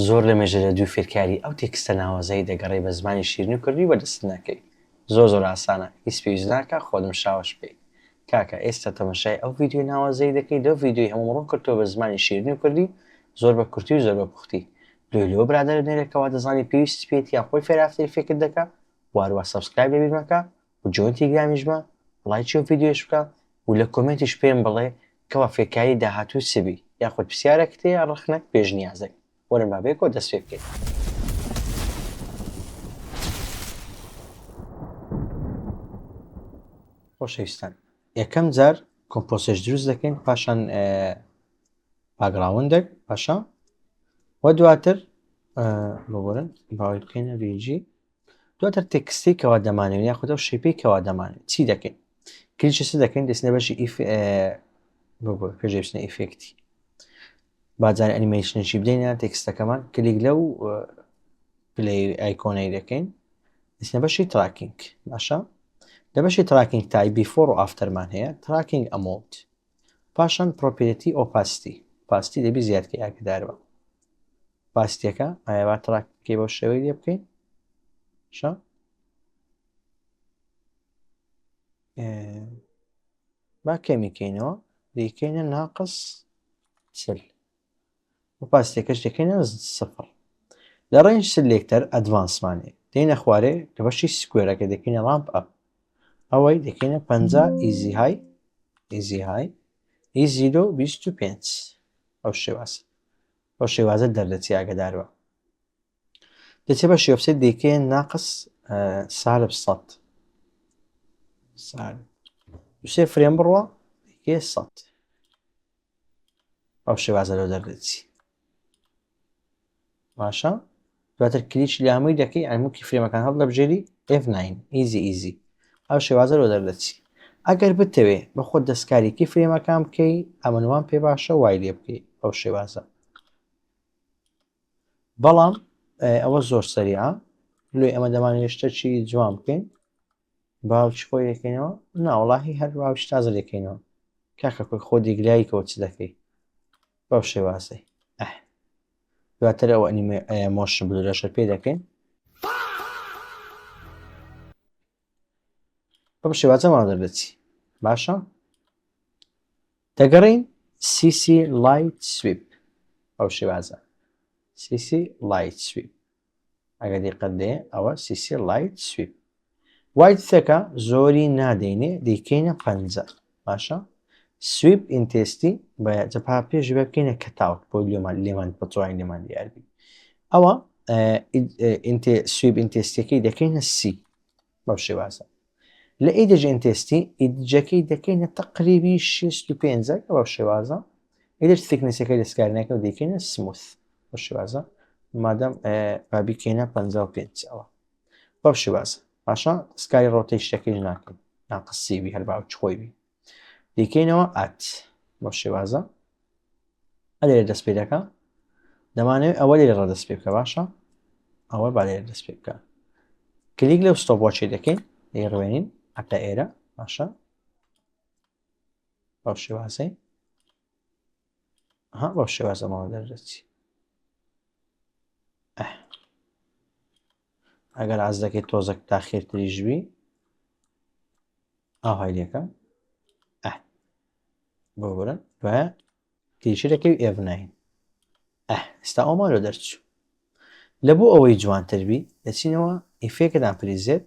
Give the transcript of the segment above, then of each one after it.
زۆر لە مێژە دوو فێرکاری ئەو تێکستە ناوازەی دەگەڕێ بە زمانی شیرین و کوردی بەدەست نەکەی زۆر ئاسانە هیچ پێویست ناکە خۆدم شاوەش بێ کاکە ئێستا تەماشای ئەو ڤیدیۆ ناوازەی دەکەی لەو ڤیدیۆی هەموو ڕوون کردەوە بە زمانی شیرین و کوردی زۆر بە کورتی و زۆر بە پوختی لۆ برادر نێرێکەوە دەزانی پێویستی پێێت یان خۆی فێرافتەی فێکرد دەکە واروە سەبسکرایب لە بیرمەکە و جۆن تیلگرامیشمە لایکی و ڤیدیۆش بکە و لە کۆمنتیش پێم بڵێ کەوا فێرکاری داهاتوو سبی یاخود پرسیارێک تەیە ڕخنەک پێشنیازێک وەرن با بێکەوە دەست پێ بکەین. خۆشەویستان یەکەم جار کۆمپۆسێژ دروست دەکەین پاشان باگراوندێک پاشا وە دواتر ببورن باوی بکەینە ریجی دواتر تێکستی کەوا دەمانێت یاخود ئەو شێپەی کەوا دەمانێت چی دەکەین کلیکی چ دەکەین دەچنە بەشی ببوور پێشێ بچنە ئیفێکتی بازار ئەنیمەیشنێکی بدەینە تێکستەکەمان کلیک لەو پلەی ئایکۆنەی دەکەین دەچنە بەشی تراکینگ باشە لە بەشی تراکینگ تای بیفۆر و ئافتەرمان هەیە تراکینگ ئەمۆلت پاشان پرۆپێرەتی ئۆپاستی پاستی دەبی زیادکە یاکەدارەوە پاستیەکە ئایا تراکێ بۆ شێوەی لێ بکەین شە با کەمیکەینەوە دیکەینە ناقص چل و پاستێکەش دەکەینە سفر لە ڕێنج سلێکتەر ئەدڤانسمانێ دێنە خوارێ لە بەشی سکوێرەکە دەکەینە ڕامپ ئەپ ئەوەی دەکەینە 50 ئیزی های ئیزی لۆ 25 ئەو شێوازە بۆ شێوازە دەردەچی ئاگدارەوە دەچێت بە شێوەسێت دەکەین ناقص سالب 100 دوسێ فرێم بڕوە دەکەیە 100 ئەو شێوازە لەو دەردەچی باشە دواتر کلیچ لە هەمووی دەکەی ئەمووکی فرێمەکان هەڵ لە بژێری F9 ئیزی ئەو شێوازە لۆ دەردەچی ئەگەر بتەوێ بە خۆت دەستکاریکی فرێمەکان بکەی ئەمەوان پێ باشە وای لێ بکەی ئەو شێوازە بەڵام ئەوە زۆر سەریعە لێ ئەمە دەمانێت شتێکی جوان بکەین باوچ خۆی یەکەینەوە ناوەڵاهی هەر باوش تازە دەکەینەوە کاکە خۆ دیگراییکەوە چ دەکەی بەو شێوازەی دواتر ئەوە مۆشن بلورەشە پێ دەکەین بەم شێوازە ماوە دەردەچی باشە دەگەڕین CC Light Sweep ئەو شێوازە CC Light Sweep ئەگە دیقەت دێ ئەوە CC Light Sweep وایتەکە زۆری نادەینێ دیکەینە 50 باشە سویپ ئینتێستی بە جەپا پێش بکەینە کەتاوت بۆ لێمان بەچوای لێمان دیاربی ئەوە سویپ ئینتێستیەکەی دەکەینە سی بەو شێوازە لە ئیدج ئینتێستی ئیدجەکەی دەکەینە تەقریبی 65 بەو شێوازە ئیدج تکنسەکەی دەستکارنەکە و دەکەینە سموث بەو شێوازە مادەم بابیکەینە 55 ئەوە بەو شێوازە باشە سکای ڕۆتەی شتەکەی ناکەین ناقسیبی هەر باوچ خۆیبی دیکەینەوە ئات بۆ شێوازە ئەلێرە دەست پێ دەکە دەمانەوێت ئەوە لێرە ڕەدەست پێ بکە باشە ئەوە با لێرە دەست پێ بکە کلیک لەو ستۆپوەچی دەکەین ڕوێنین ئەتا ئێرە باشە بەو شێوازەی بەو شێوازەمەوە دەردەچی ئەگەر ئاز دەکەیت تۆزێک تاخێرتریژبی ئاهای لێکە بۆ برن دوایە کلیشی دەکەی F9 ئێستا ئەومانۆ دەرچوو لە بۆ ئەوەی جوانتربی دەچینەوە ئیفێکەدان پریزێت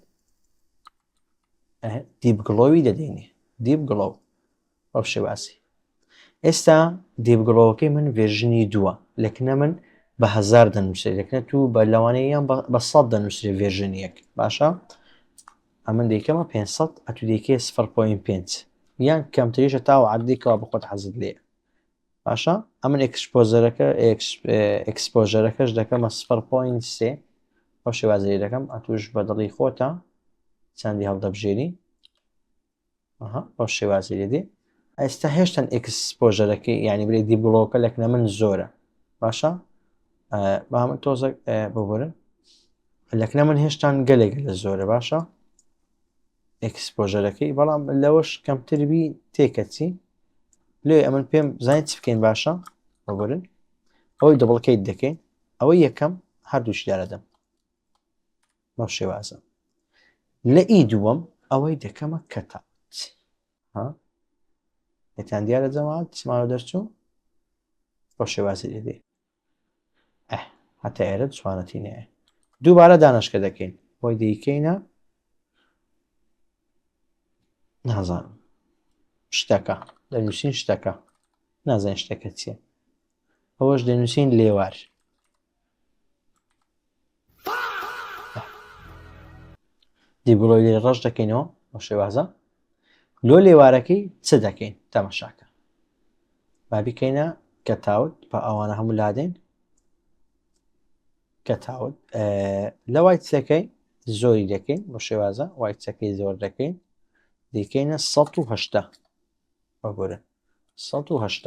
دیپ گڵۆوی دەدەینێ دیپ گڵۆ بەو شێوازی ئێستا دیپ گڵۆوەکەی من ڤێرژنی دووە لەکنە من بە 1000 دەنووسێت لەکنە تو بە لەوانەیەیان بە 100 دەنووسێت ڤێرژنی یەک باشە ئەمن دەیکەمە 500 ئەتو دەیکێ 0.5 یان کەمتریشە تاوە عادیکەوە بخۆت حەزت لێ باشە ئەمن ئەکسپۆژەرەکەش دەکەمە 0.3 بەو شێوازەیە دەکەم ئەتوش بە دڵی خۆتە چەندی هەڵدەبژێری بەو شێوازی لێدێ ئێستا هێشتن ئەکسپۆژەرەکەی یعنی برێ دی بڵۆکە لەکنە من زۆرە باشە بە هەمە تۆزە ببورن لەکنە من هێشتان گەلێک لە زۆرە باشە ئەکسپۆژەرەکەی بەڵام لەوەش کەمتربی تێکەچی لێ ئەمن پێم زانیت چ بکەین باشە بەبورن ئەوەی دەبڵکەیت دەکەین ئەوەی یەکەم هەردووش دیارە دەم بەو شێوازە. لە ئی دووەم ئەوەی دەکەمە کەتاوت لێتان دیارە جەماعەت چماوە دەرچوو بەو شێوازی لێدێ هەتا ئێرە جوانەتی نەیە. دووبارە دانەشکە دەکەین بۆی دەیکەینە نازانم شتەکە دەنووسین شتەکە نازانین شتەکە چییە ئەوەش دەنووسین لێوار دیگوڵۆی لێ ڕەش دەکەینەوە بە شێوازە لۆ لێوارەکەی چ دەکەین تەماشاکە با بیکەینە کەتاوت بە ئەوانە هەموو لادێن کەتاوت لە وای چەکەی زۆری دەکەین بە شێوازە وای چەکەی زۆر دەکەین دیکەینە ١٨ بەگۆرە ١٨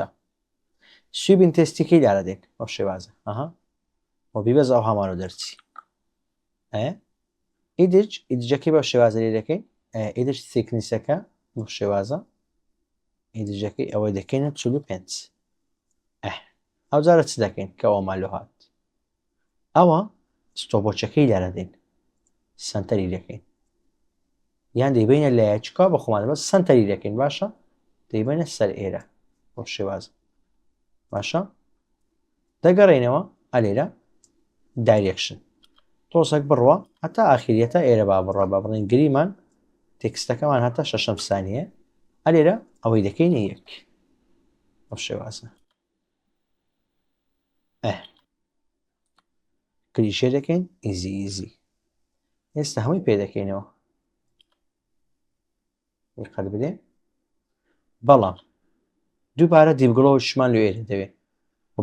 سوێبین تێستیکەی دارە دێن بەو شێوازە بۆ بیبەز ئەو هەمانۆ دەرچی ئیدجەکەی بە شێوازە لێ دەکەین ئیدش سێکنیسەکە بۆ شێوازە ئیدجەکەی ئەوەی دەکەینە 45 ئەو جارە چ دەکەین کە ئەوە مالۆ هات ئەوە ستۆپۆچەکەی دارە دێن سنتەری دەکەین یان دەیبینە لایەچکا بە خۆمان بەس سنتەری دەکەین باشە دەیبینە سەر ئێرە بۆ شێوازە باشە دەگەڕێنەوە ئەلێرە دایرێکشن تۆسێک بڕوە هەتا ئاخریەتە ئێرە با بڕە با بڕین گریمان تێکستەکەمان هەتا 6 سانیە ئەلێرە ئەوەی دەکەینە یەک بۆ شێوازە کلیشێ دەکەین ئیزی ئێستا هەمووی پێ دەکەینەوە قەت بدێ بەڵام دووبارە دیبگڵەوەشمان لێ ئێرە دەوێت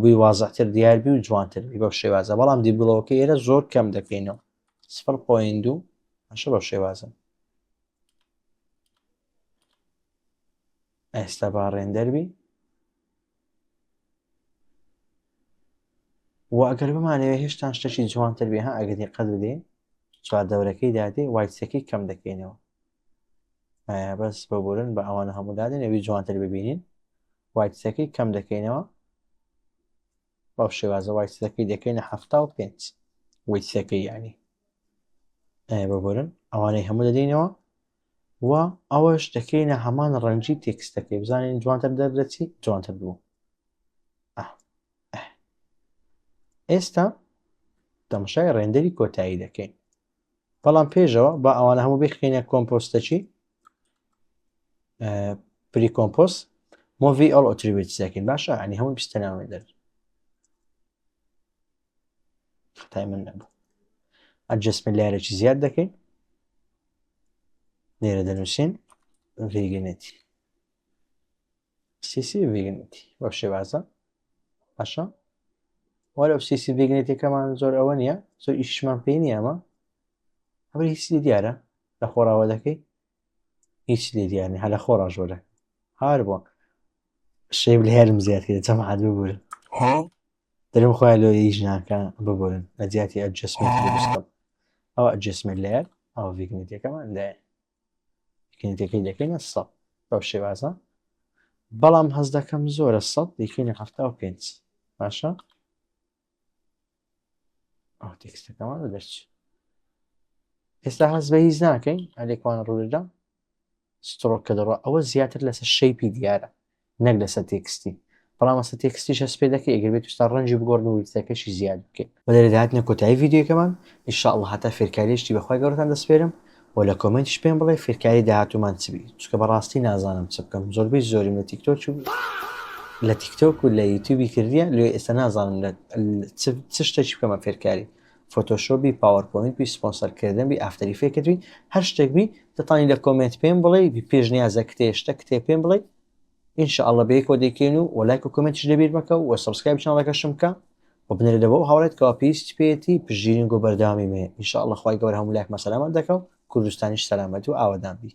بۆی وازەحتر دیاربی و جوانتر بی بەو شێوازە بەڵام دیبگڵەوەکە ئێرە زۆر کەم دەکەینەوە 0.2 ئەشە بەو شێوازە ئێستا با ڕێندەربی و ئەگەر بمانەوێ هێشتا شتێکی جوانتر بێ ئەگەری قەت بدێ چواردەورەکەی دادێ وایتسەکەی کەم دەکەینەوە بەس بەبورن بە ئەوانە هەموو دادێن ئەوی جوانتر ببینین وایتسەکەی کەم دەکەینەوە بەو شێوازە وایتسەکەی دەکەینە 75 وایتسەکەی یعنی بەبورن ئەوانەی هەموو دەدەینەوە و ئەوەش دەکەینە هەمان ڕەنگی تێکستەکەی بزانین جوانتر دەردەچی جوانتر بوو ئێستا تەماشای ڕێندەری کۆتایی دەکەین بەڵام پێشەوە بە ئەوانە هەموو بخینە کۆمپۆستەچی پری کۆمپۆست مۆڤی ئەڵ ئۆتریبێت دەکەین باشە عنی هەموو بیستەناوێ دەر خەتای من نەبوو ئەجەسمنت لایرێکی زیاد دەکەین لێرە دەنووسین ڤیگنێتی سیسی ڤیگنێتی بەو شێوازە باشە وەرە سیسی ڤیگنێتیەکەمان زۆر ئەوە نییە زۆر ئیشمان پێی نییە ئەمە ئەوە هیچی دیارە لە خۆڕاوە دەکەی هیچ لێ دیارنی هە لە خۆڕا ژۆرە هار بووە شێب لە هێرم زیاتکە جەماعەت ببورن دەرم خۆیان لۆ ژناکە ببورن لە جیاتی ئەجەسمنت بستم ئەوە ئەجەسمنت لێر ئەوە ڤیگنێتیەکەمان لایە ڤیگنێتیەکەی دەکەینە 100 بەو شێوازە بەڵام هەز دەکەم زۆرە 100 دەکەینە 75 باشە ئەو تێکستەکەمان دەرچێت ئێستا هەز بە هیچ ناکەین ئەلێکوان ڕوودەدا سترۆک کە دەڕۆ ئەوە زیاتر لەسەر شەیپی دیارە نەک لەسەر تێکستی بەڵام ئەستا تێکستیش هەست پێ دەکەی ئەگەر بێت ستا ڕەنجی بگۆڕن و ویستەکەشی زیاد بکەیت بە دەرەداهاتنە کۆتایی ڤیدیۆکەمان ئینشاءڵڵا هەتا فێرکاریشتی بەخوای گەورەتان دەسپێرم و لە کۆمنتیش پێم بڵێ فێرکاری داهاتوومان چ بی چونکە بەڕاستی نازانم چ بکەم زۆربەی زۆریم لە تیکتۆک لە تیکتۆک و لە یوتیوبی کردیە لێ ئێستا نازانم چ شتێکی بکەمە فێرکاری فۆتۆشۆپی پاوەرپۆینت سپۆنسەرکردن بی ئافتەر ئیفێکت بی هەر شتێک بی دەتوانی لە کۆمنت پێم بڵێ پێش نیازە کتێشتە کتێب پێم بڵێ ئینشاءڵڵا بەیەکەوە دەکەین و لایک و کۆمنتیش لەبیر مەکە و سەبسکرایب چانەڵەکەشم بکە و بنێرەوە هاوڕێت کەوا پێویستی پێیەتی پشگیرین و بەردەوامی مێ ئینشاءڵڵا خوای گەورە هەموو لایک مەسەلامەت دەکە و کوردستانیش سەلامەت و ئاوەدان بی